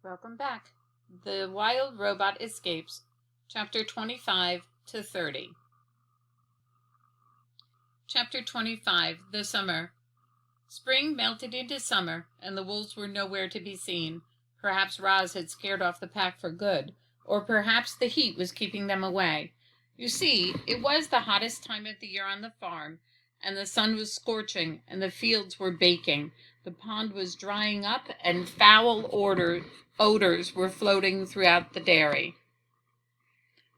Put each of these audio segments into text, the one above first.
Welcome back. The Wild Robot Escapes, Chapter 25 to 30. Chapter 25, The Summer. Spring melted into summer, and the wolves were nowhere to be seen. Perhaps Roz had scared off the pack for good, or perhaps the heat was keeping them away. You see, it was the hottest time of the year on the farm, and the sun was scorching, and the fields were baking. The pond was drying up, and foul odors were floating throughout the dairy.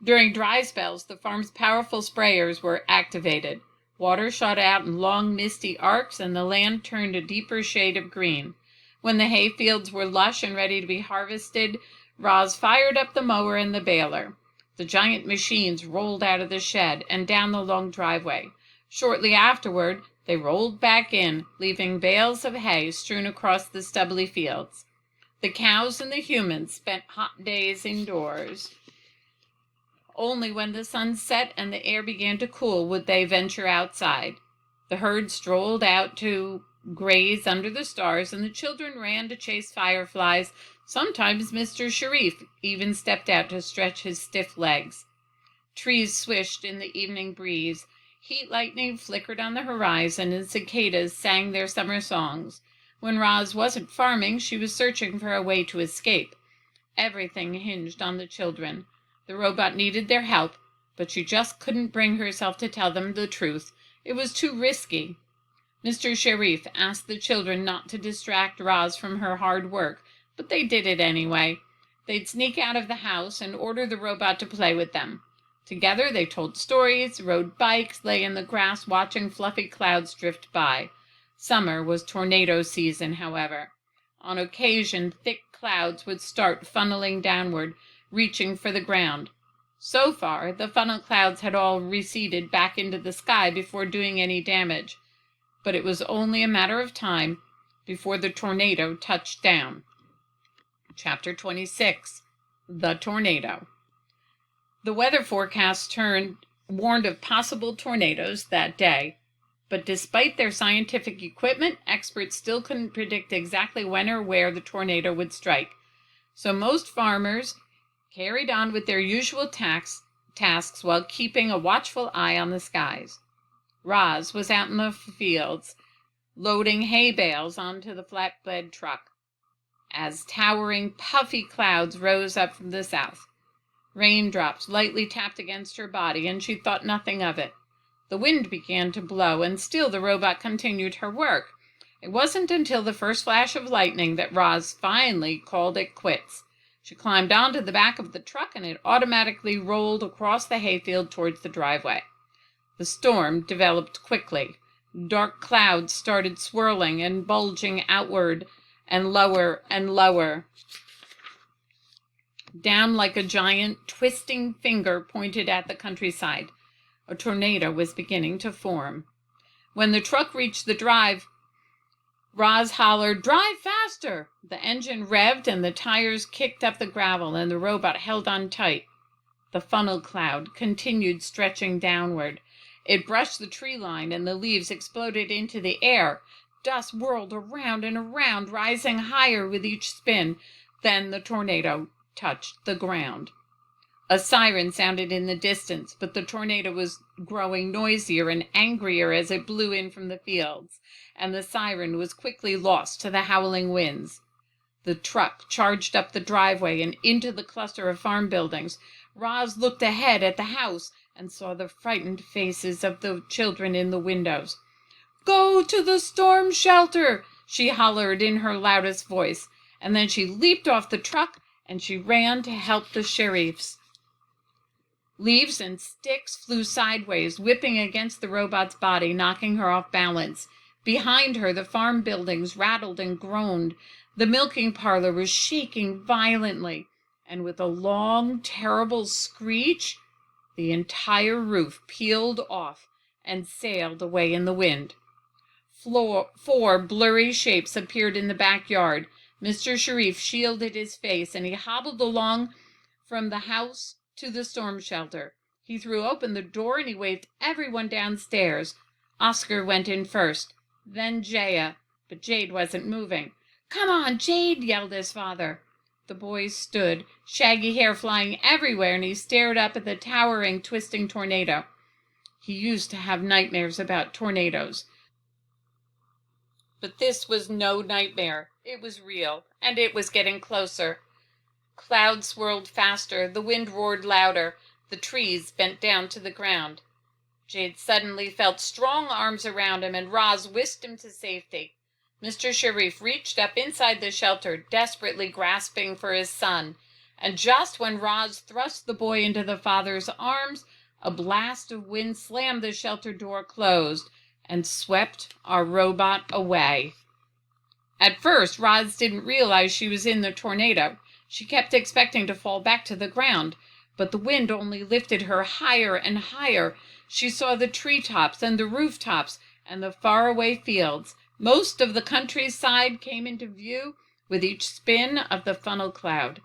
During dry spells, the farm's powerful sprayers were activated. Water shot out in long, misty arcs, and the land turned a deeper shade of green. When the hay fields were lush and ready to be harvested, Roz fired up the mower and the baler. The giant machines rolled out of the shed and down the long driveway. Shortly afterward, they rolled back in, leaving bales of hay strewn across the stubbly fields. The cows and the humans spent hot days indoors. Only when the sun set and the air began to cool would they venture outside. The herd strolled out to graze under the stars, and the children ran to chase fireflies. Sometimes Mr. Sharif even stepped out to stretch his stiff legs. Trees swished in the evening breeze. Heat lightning flickered on the horizon, and cicadas sang their summer songs. When Roz wasn't farming, she was searching for a way to escape. Everything hinged on the children. The robot needed their help, but she just couldn't bring herself to tell them the truth. It was too risky. Mr. Sharif asked the children not to distract Roz from her hard work, but they did it anyway. They'd sneak out of the house and order the robot to play with them. Together they told stories, rode bikes, lay in the grass watching fluffy clouds drift by. Summer was tornado season, however. On occasion, thick clouds would start funneling downward, reaching for the ground. So far, the funnel clouds had all receded back into the sky before doing any damage, but it was only a matter of time before the tornado touched down. Chapter 26, The Tornado. The weather forecast warned of possible tornadoes that day, but despite their scientific equipment, experts still couldn't predict exactly when or where the tornado would strike. So most farmers carried on with their usual tasks while keeping a watchful eye on the skies. Roz was out in the fields, loading hay bales onto the flatbed truck, as towering, puffy clouds rose up from the south. Raindrops lightly tapped against her body, and she thought nothing of it. The wind began to blow, and still the robot continued her work. It wasn't until the first flash of lightning that Roz finally called it quits. She climbed onto the back of the truck, and it automatically rolled across the hayfield towards the driveway. The storm developed quickly. Dark clouds started swirling and bulging outward and lower, down like a giant twisting finger pointed at the countryside. A tornado was beginning to form. When the truck reached the drive, Roz hollered, "Drive faster!" The engine revved and the tires kicked up the gravel, and the robot held on tight. The funnel cloud continued stretching downward. It brushed the tree line, and the leaves exploded into the air. Dust whirled around and around, rising higher with each spin. Then the tornado touched the ground. A siren sounded in the distance, but the tornado was growing noisier and angrier as it blew in from the fields, and the siren was quickly lost to the howling winds. The truck charged up the driveway and into the cluster of farm buildings. Roz looked ahead at the house and saw the frightened faces of the children in the windows. "Go to the storm shelter!" she hollered in her loudest voice, and then she leaped off the truck and she ran to help the Sharifs. Leaves and sticks flew sideways, whipping against the robot's body, knocking her off balance. Behind her, the farm buildings rattled and groaned. The milking parlor was shaking violently, and with a long, terrible screech, the entire roof peeled off and sailed away in the wind. Four blurry shapes appeared in the backyard. Mr. Sharif shielded his face, and he hobbled along from the house to the storm shelter. He threw open the door and he waved everyone downstairs. Oscar went in first, then Jaya, but Jade wasn't moving. "Come on, Jade!" yelled his father. The boy stood, shaggy hair flying everywhere, and he stared up at the towering, twisting tornado. He used to have nightmares about tornadoes. But this was no nightmare. It was real, and it was getting closer. Clouds swirled faster, the wind roared louder, the trees bent down to the ground. Jade suddenly felt strong arms around him, and Roz whisked him to safety. Mr. Sharif reached up inside the shelter, desperately grasping for his son, and just when Roz thrust the boy into the father's arms, a blast of wind slammed the shelter door closed and swept our robot away. At first, Roz didn't realize she was in the tornado. She kept expecting to fall back to the ground, but the wind only lifted her higher and higher. She saw the treetops and the rooftops and the faraway fields. Most of the countryside came into view with each spin of the funnel cloud.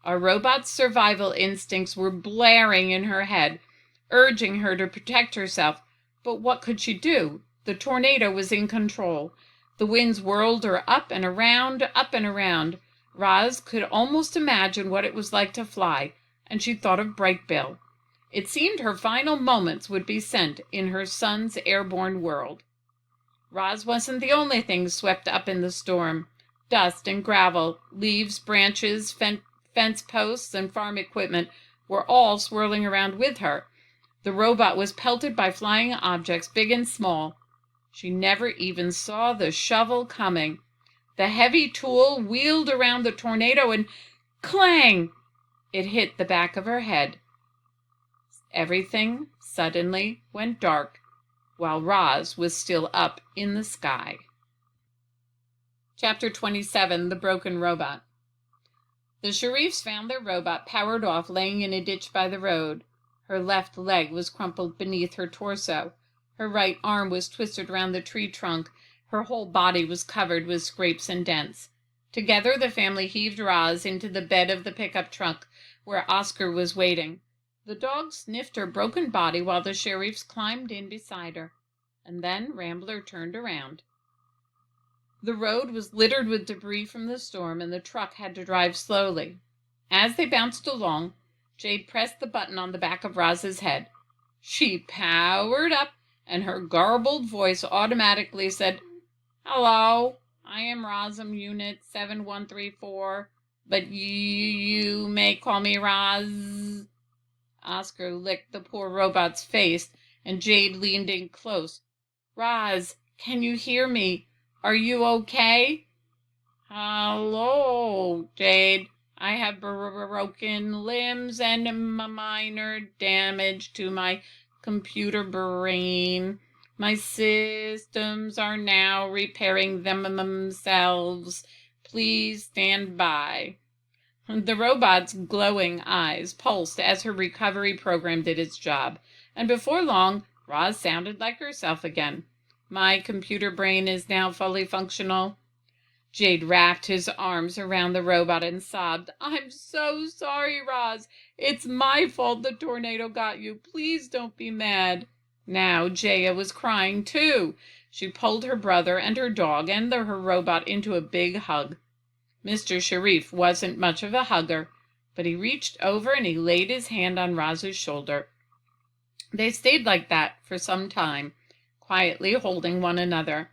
Our robot's survival instincts were blaring in her head, urging her to protect herself. But what could she do? The tornado was in control. The winds whirled her up and around, up and around. Roz could almost imagine what it was like to fly, and she thought of Bright Bill. It seemed her final moments would be spent in her son's airborne world. Roz wasn't the only thing swept up in the storm. Dust and gravel, leaves, branches, fence posts, and farm equipment were all swirling around with her. The robot was pelted by flying objects, big and small. She never even saw the shovel coming. The heavy tool wheeled around the tornado and clang! It hit the back of her head. Everything suddenly went dark while Roz was still up in the sky. Chapter 27, The Broken Robot. The Sharifs found their robot powered off, laying in a ditch by the road. Her left leg was crumpled beneath her torso. Her right arm was twisted around the tree trunk. Her whole body was covered with scrapes and dents. Together, the family heaved Roz into the bed of the pickup truck, where Oscar was waiting. The dog sniffed her broken body while the Sharifs climbed in beside her. And then Rambler turned around. The road was littered with debris from the storm, and the truck had to drive slowly. As they bounced along, Jade pressed the button on the back of Roz's head. She powered up, and her garbled voice automatically said, "Hello, I am Rosum Unit 7134, but you may call me Roz." Oscar licked the poor robot's face, and Jade leaned in close. "Roz, can you hear me? Are you okay?" "Hello, Jade. I have broken limbs and minor damage to my computer brain. My systems are now repairing themselves. Please stand by." The robot's glowing eyes pulsed as her recovery program did its job, and before long, Roz sounded like herself again. "My computer brain is now fully functional." Jade wrapped his arms around the robot and sobbed, "I'm so sorry, Roz. It's my fault the tornado got you. Please don't be mad." Now Jaya was crying too. She pulled her brother and her dog and her robot into a big hug. Mr. Sharif wasn't much of a hugger, but he reached over and he laid his hand on Roz's shoulder. They stayed like that for some time, quietly holding one another.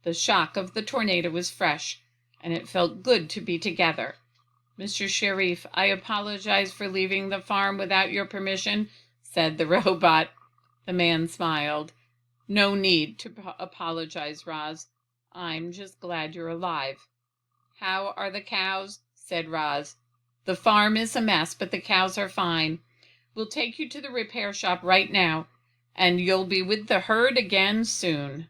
The shock of the tornado was fresh, and it felt good to be together. "Mr. Sharif, I apologize for leaving the farm without your permission," said the robot. The man smiled. "No need to apologize, Roz. I'm just glad you're alive." "How are the cows?" said Roz. "The farm is a mess, but the cows are fine. We'll take you to the repair shop right now, and you'll be with the herd again soon."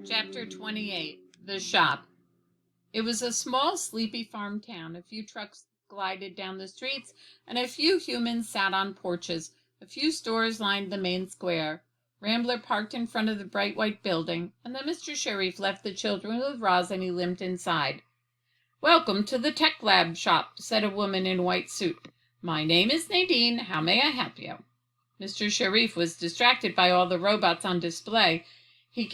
Chapter 28, The Shop. It was a small, sleepy farm town. A few trucks glided down the streets, and a few humans sat on porches. A few stores lined the main square. Rambler parked in front of the bright white building, and then Mr. Sharif left the children with Roz and he limped inside. "Welcome to the Tech Lab shop," said a woman in a white suit. "My name is Nadine. How may I help you?" Mr. Sharif was distracted by all the robots on display. They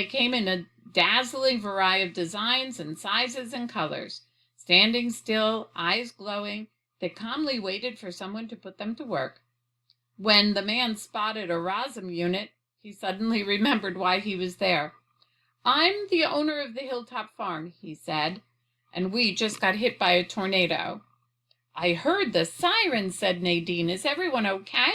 came in a dazzling variety of designs and sizes and colors. Standing still, eyes glowing, they calmly waited for someone to put them to work. When the man spotted a Rosm unit, he suddenly remembered why he was there. "I'm the owner of the Hilltop Farm," he said, "and we just got hit by a tornado." "I heard the siren," said Nadine. "Is everyone okay?"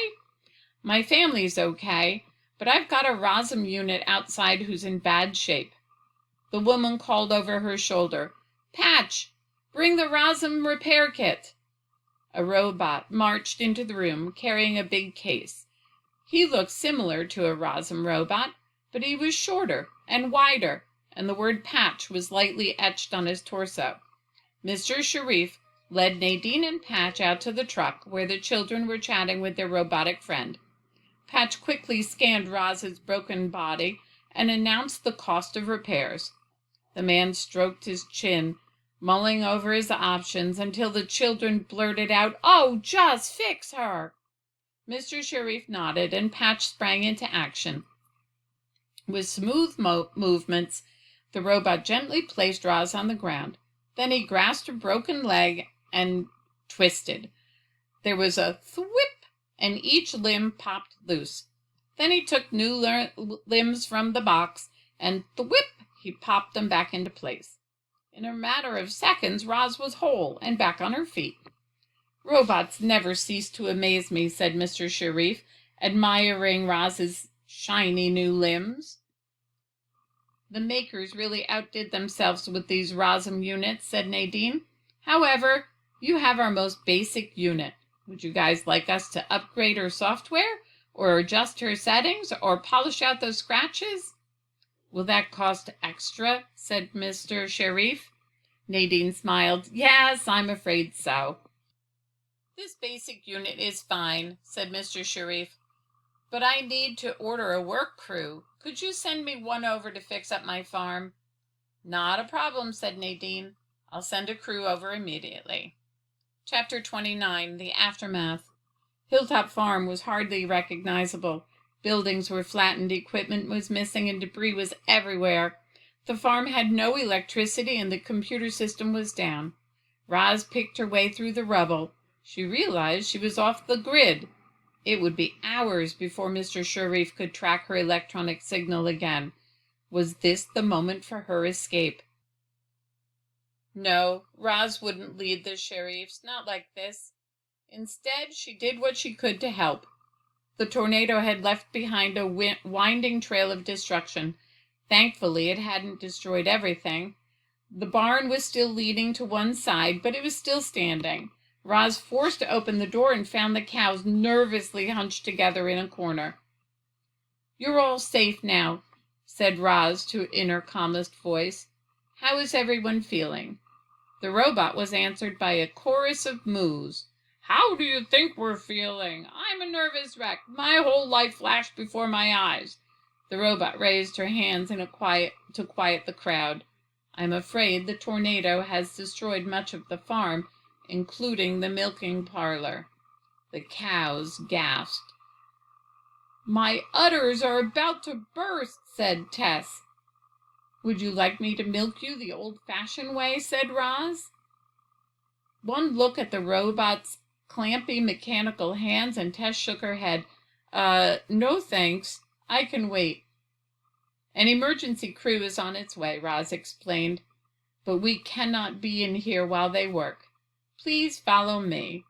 "My family's okay, but I've got a Rosm unit outside who's in bad shape." The woman called over her shoulder, "Patch, bring the Rosm repair kit." A robot marched into the room carrying a big case. He looked similar to a Rosm robot, but he was shorter and wider, and the word Patch was lightly etched on his torso. Mr. Sharif led Nadine and Patch out to the truck where the children were chatting with their robotic friend. Patch quickly scanned Roz's broken body and announced the cost of repairs. The man stroked his chin, mulling over his options until the children blurted out, "Oh, just fix her!" Mr. Sharif nodded and Patch sprang into action. With smooth movements, the robot gently placed Roz on the ground. Then he grasped a broken leg and twisted. There was a thwip, and each limb popped loose. Then he took new limbs from the box, and thwip, he popped them back into place. In a matter of seconds, Roz was whole and back on her feet. "Robots never cease to amaze me," said Mr. Sharif, admiring Roz's shiny new limbs. "The makers really outdid themselves with these Rosm units," said Nadine. "However, you have our most basic unit. Would you guys like us to upgrade her software, or adjust her settings, or polish out those scratches?" "Will that cost extra?" said Mr. Sharif. Nadine smiled. "Yes, I'm afraid so." "This basic unit is fine," said Mr. Sharif, "but I need to order a work crew. Could you send me one over to fix up my farm?" "Not a problem," said Nadine. "I'll send a crew over immediately." Chapter 29, The Aftermath. Hilltop Farm was hardly recognizable. Buildings were flattened, equipment was missing, and debris was everywhere. The farm had no electricity, and the computer system was down. Roz picked her way through the rubble. She realized she was off the grid. It would be hours before Mr. Sharif could track her electronic signal again. Was this the moment for her escape? No, Roz wouldn't lead the Sharifs, not like this. Instead, she did what she could to help. The tornado had left behind a winding trail of destruction. Thankfully, it hadn't destroyed everything. The barn was still leaning to one side, but it was still standing. Roz forced open the door and found the cows nervously hunched together in a corner. "You're all safe now," said Roz in her calmest voice. "How is everyone feeling?" The robot was answered by a chorus of moos. "How do you think we're feeling? I'm a nervous wreck. My whole life flashed before my eyes." The robot raised her hands to quiet the crowd. "I'm afraid the tornado has destroyed much of the farm, including the milking parlor." The cows gasped. "My udders are about to burst," said Tess. "Would you like me to milk you the old-fashioned way?" said Roz. One look at the robot's clampy mechanical hands, and Tess shook her head. No thanks. I can wait." "An emergency crew is on its way," Roz explained. "But we cannot be in here while they work. Please follow me."